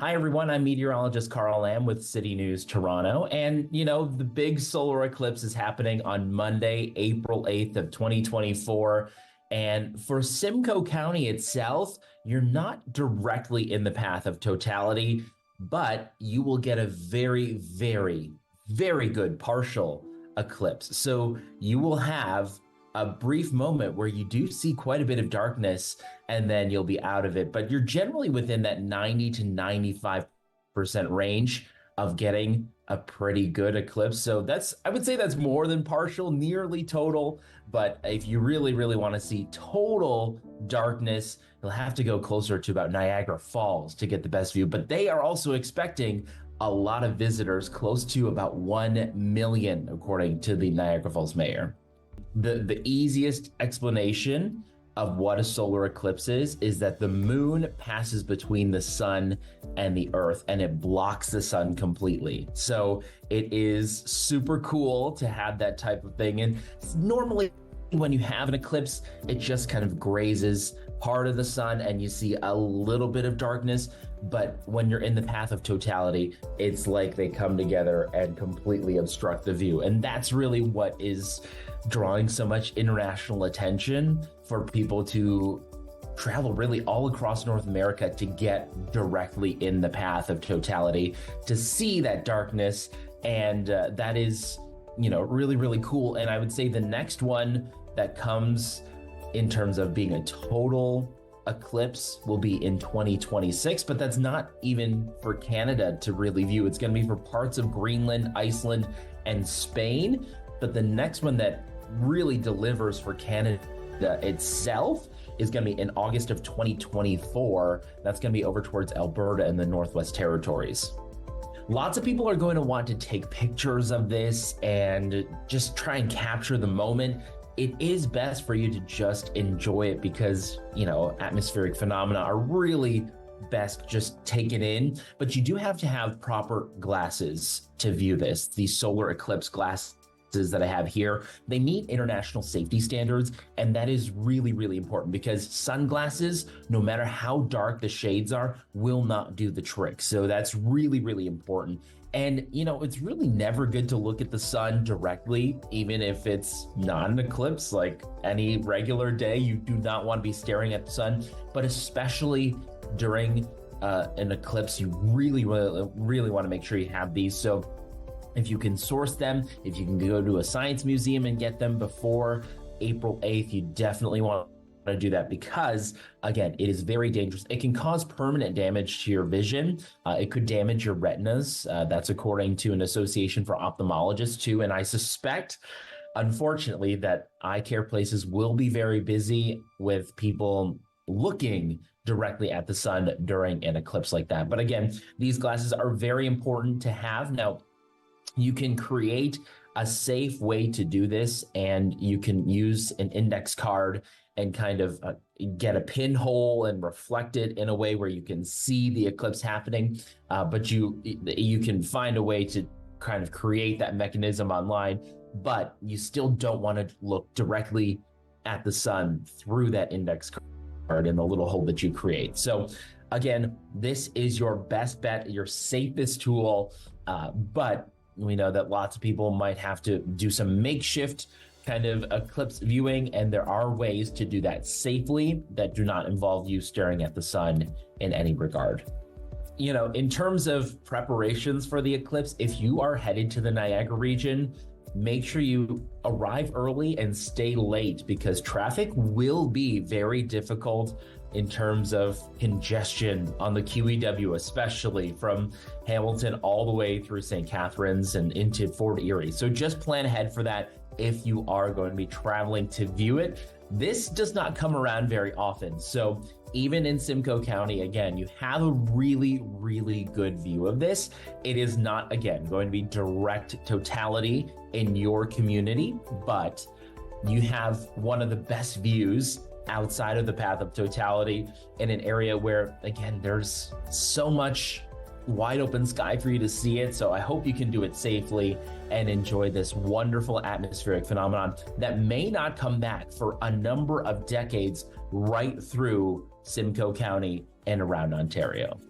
Hi, everyone. I'm meteorologist Carl Lamb with CityNews Toronto. And, the big solar eclipse is happening on Monday, April 8th of 2024. And for Simcoe County itself, you're not directly in the path of totality, but you will get a very, very, very good partial eclipse. So you will have a brief moment where you do see quite a bit of darkness and then you'll be out of it. But you're generally within that 90 to 95% range of getting a pretty good eclipse. So I would say that's more than partial, nearly total. But if you really, really want to see total darkness, you'll have to go closer to about Niagara Falls to get the best view. But they are also expecting a lot of visitors, close to about 1 million, according to the Niagara Falls mayor. The easiest explanation of what a solar eclipse is that the moon passes between the sun and the earth and it blocks the sun completely. So it is super cool to have that type of thing. And normally when you have an eclipse, it just kind of grazes part of the sun and you see a little bit of darkness. But when you're in the path of totality, it's like they come together and completely obstruct the view. And that's really what is drawing so much international attention for people to travel really all across North America to get directly in the path of totality, to see that darkness. And that is, really, really cool. And I would say the next one that comes in terms of being a total eclipse will be in 2026, but that's not even for Canada to really view. It's going to be for parts of Greenland, Iceland, and Spain. But the next one that really delivers for Canada itself is going to be in August of 2024. That's going to be over towards Alberta and the Northwest Territories. Lots of people are going to want to take pictures of this and just try and capture the moment. It is best for you to just enjoy it because, atmospheric phenomena are really best just taken in, but you do have to have proper glasses to view this. These solar eclipse glasses that I have here, they meet international safety standards, and that is really, really important because sunglasses, no matter how dark the shades are, will not do the trick. So that's really, really important. And, it's really never good to look at the sun directly, even if it's not an eclipse. Like any regular day, you do not want to be staring at the sun, but especially during an eclipse, you really, really, really want to make sure you have these. So if you can source them, if you can go to a science museum and get them before April 8th, you definitely want to do that because, again, it is very dangerous. It can cause permanent damage to your vision. It could damage your retinas. That's according to an association for ophthalmologists too. And I suspect, unfortunately, that eye care places will be very busy with people looking directly at the sun during an eclipse like that. But again, these glasses are very important to have. Now, you can create a safe way to do this, and you can use an index card and kind of get a pinhole and reflect it in a way where you can see the eclipse happening. But you can find a way to kind of create that mechanism online, but you still don't want to look directly at the sun through that index card in the little hole that you create. So again, this is your best bet, your safest tool, but we know that lots of people might have to do some makeshift kind of eclipse viewing, and there are ways to do that safely that do not involve you staring at the sun in any regard. In terms of preparations for the eclipse, if you are headed to the Niagara region, make sure you arrive early and stay late because traffic will be very difficult in terms of congestion on the QEW, especially from Hamilton all the way through St. Catharines and into Fort Erie. So just plan ahead for that if you are going to be traveling to view it. This does not come around very often. So even in Simcoe County, again, you have a really, really good view of this. It is not, again, going to be direct totality in your community, but you have one of the best views outside of the path of totality in an area where, again, there's so much wide open sky for you to see it. So I hope you can do it safely and enjoy this wonderful atmospheric phenomenon that may not come back for a number of decades right through Simcoe County and around Ontario.